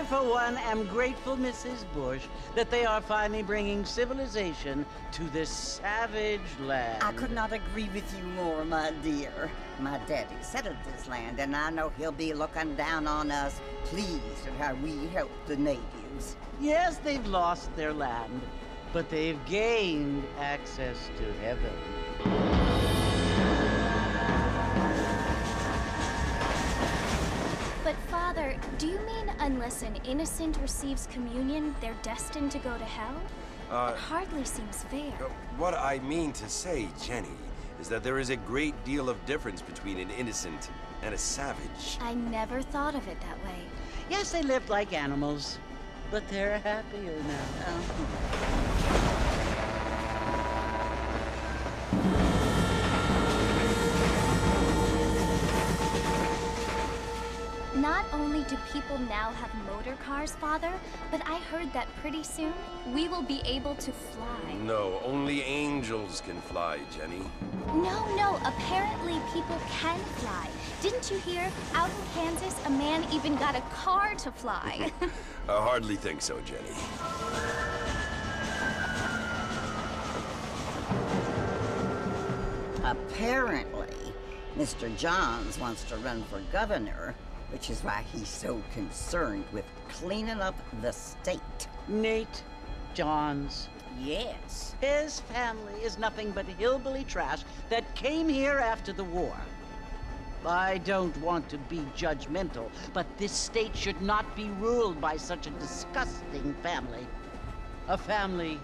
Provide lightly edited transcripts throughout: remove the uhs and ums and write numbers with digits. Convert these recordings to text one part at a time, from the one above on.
for one, am grateful, Mrs. Bush, that they are finally bringing civilization to this savage land. I could not agree with you more, my dear. My daddy settled this land, and I know he'll be looking down on us, pleased at how we help the natives. Yes, they've lost their land, but they've gained access to heaven. But Father, do you mean unless an innocent receives communion, they're destined to go to hell? It hardly seems fair. What I mean to say, Jenny, is that there is a great deal of difference between an innocent and a savage. I never thought of it that way. Yes, they lived like animals, but they're happier now. Not only do people now have motor cars, Father, but I heard that pretty soon we will be able to fly. No, only angels can fly, Jenny. No, apparently people can fly. Didn't you hear? Out in Kansas, a man even got a car to fly. I hardly think so, Jenny. Apparently, Mr. Johns wants to run for governor, which is why he's so concerned with cleaning up the state. Nate Johns. Yes. His family is nothing but hillbilly trash that came here after the war. I don't want to be judgmental, but this state should not be ruled by such a disgusting family. A family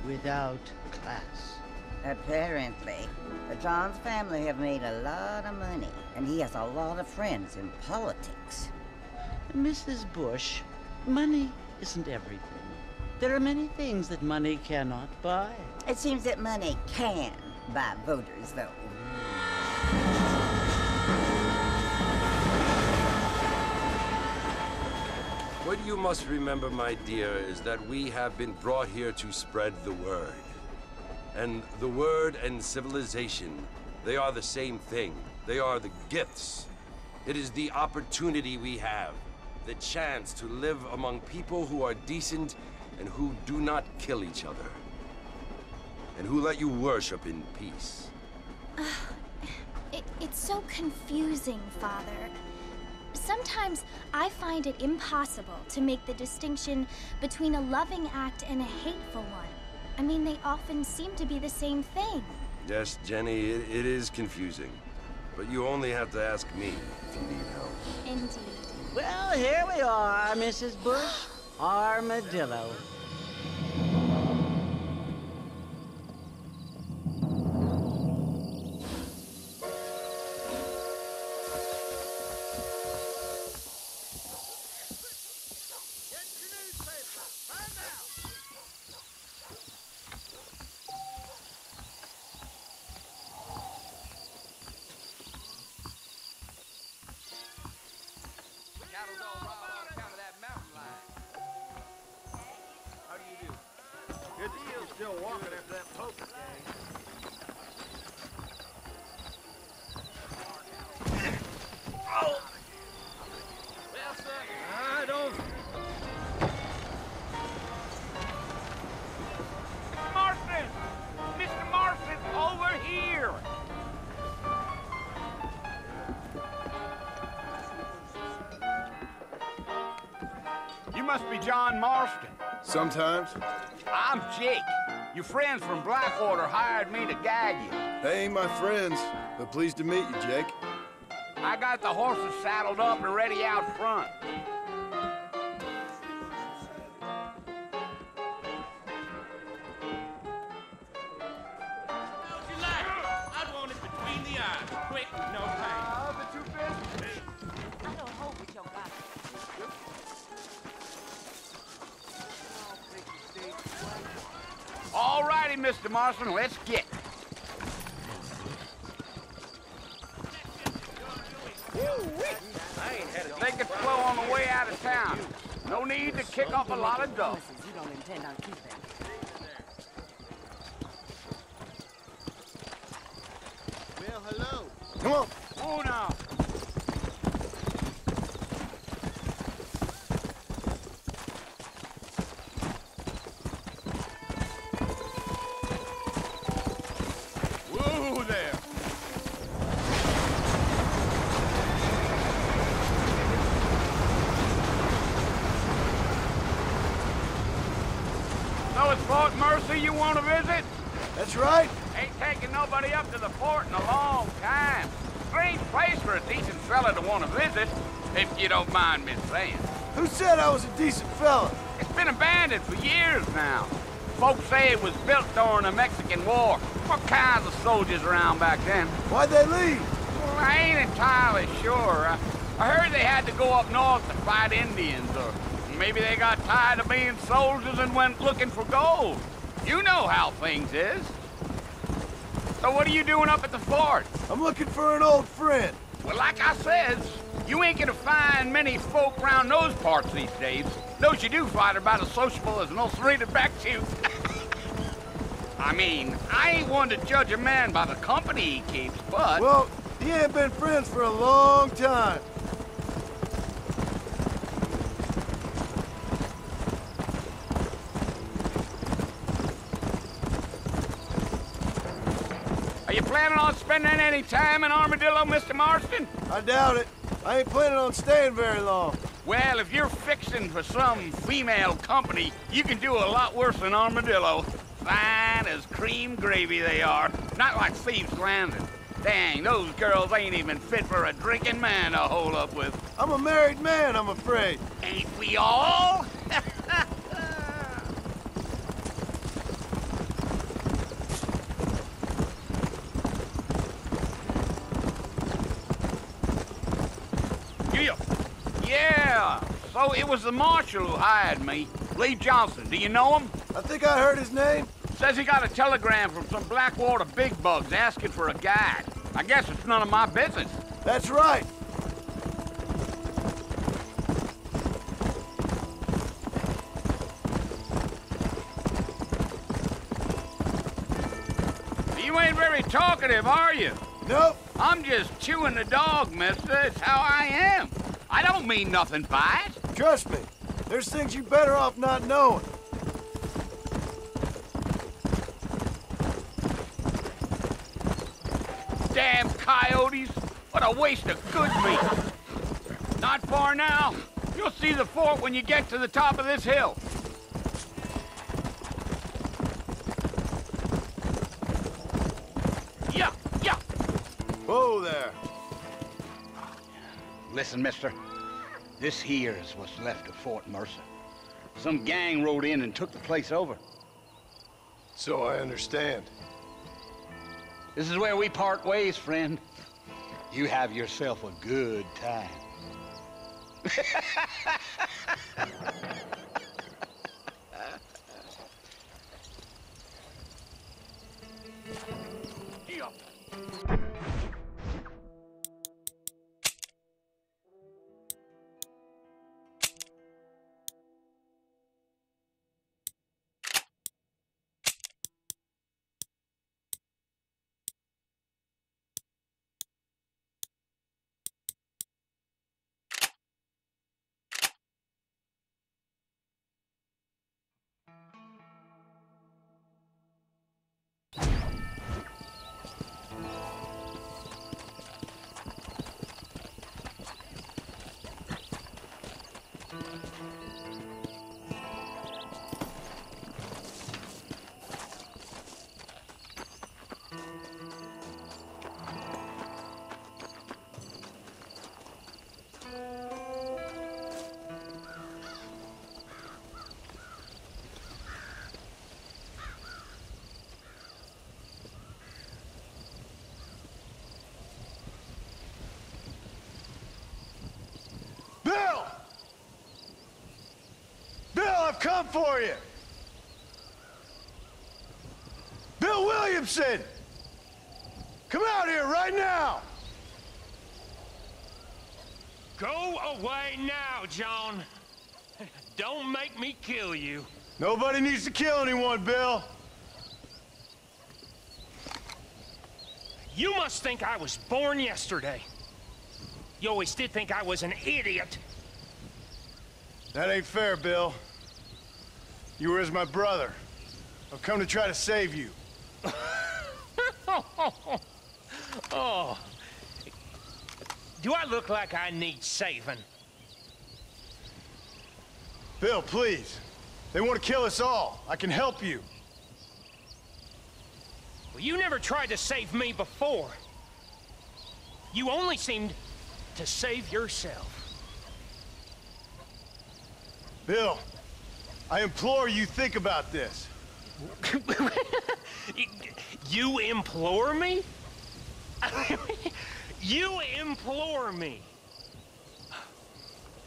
without class. Apparently, the Johns family have made a lot of money, and he has a lot of friends in politics. Mrs. Bush, money isn't everything. There are many things that money cannot buy. It seems that money can buy voters, though. What you must remember, my dear, is that we have been brought here to spread the word. And the word and civilization, they are the same thing. They are the gifts. It is the opportunity we have, the chance to live among people who are decent and who do not kill each other, and who let you worship in peace. It's so confusing, Father. Sometimes I find it impossible to make the distinction between a loving act and a hateful one. I mean, they often seem to be the same thing. Yes, Jenny, it is confusing. But you only have to ask me if you need help. Indeed. Well, here we are, Mrs. Bush. Armadillo. Still walking after that poker game. Oh! Well, sir, I don't... Marston! Mr. Marston, over here! You must be John Marston. Sometimes. I'm Jake. Your friends from Blackwater hired me to guide you. They ain't my friends, but pleased to meet you, Jake. I got the horses saddled up and ready out front. How'd you like it? I'd want it between the eyes, quick, no pain. The 250. I don't hold with your guy. All righty, Mr. Marston, let's get. Take it slow on the way out of town. No need to kick up a lot of dust. You don't intend on keeping. Well, hello. Come on. Oh, now. Fort Mercy you want to visit? That's right. Ain't taken nobody up to the fort in a long time. Strange place for a decent fella to want to visit, if you don't mind me saying. Who said I was a decent fella? It's been abandoned for years now. Folks say it was built during the Mexican War. What kinds of soldiers around back then? Why'd they leave? Well, I ain't entirely sure. I heard they had to go up north to fight Indians, or maybe they got tired of being soldiers and went looking for gold. You know how things is. So what are you doing up at the fort? I'm looking for an old friend. Well, like I says, you ain't gonna find many folk around those parts these days. Those you do find are about as sociable as an ulcerated back tooth. I mean, I ain't one to judge a man by the company he keeps, but... Well, he ain't been friends for a long time. Are you planning on spending any time in Armadillo, Mr. Marston? I doubt it. I ain't planning on staying very long. Well, if you're fixing for some female company, you can do a lot worse than Armadillo. Fine as cream gravy they are. Not like Thieves' Landing. Dang, those girls ain't even fit for a drinking man to hold up with. I'm a married man, I'm afraid. Ain't we all? Yeah, so it was the marshal who hired me. Lee Johnson, do you know him? I think I heard his name. Says he got a telegram from some Blackwater big bugs asking for a guide. I guess it's none of my business. That's right. You ain't very talkative, are you? Nope. I'm just chewing the dog, mister. It's how I am. I don't mean nothing by it. Trust me. There's things you better off not knowing. Damn coyotes. What a waste of good meat. Not far now. You'll see the fort when you get to the top of this hill. Yeah, yeah. Whoa there. Listen, mister. This here is what's left of Fort Mercer. Some gang rode in and took the place over. So I understand. This is where we part ways, friend. You have yourself a good time. Bill! Bill, I've come for you! Bill Williamson! Come out here right now! Go away now, John. Don't make me kill you. Nobody needs to kill anyone, Bill. You must think I was born yesterday. You always did think I was an idiot. That ain't fair, Bill. You were as my brother. I've come to try to save you. Oh. Do I look like I need saving? Bill, please. They want to kill us all. I can help you. Well, you never tried to save me before. You only seemed to save yourself. Bill, I implore you, think about this. You implore me? You implore me.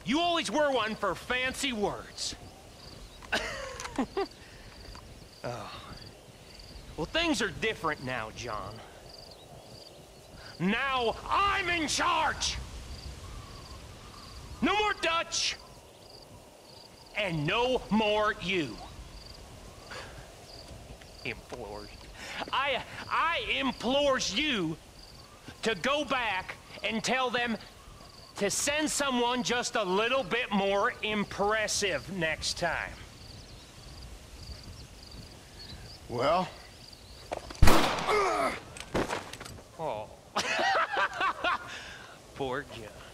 You always were one for fancy words. Oh. Well, things are different now, John. Now I'm in charge! No more Dutch! And no more you. Implores. I implores you to go back and tell them to send someone just a little bit more impressive next time. Well? Oh. Poor John.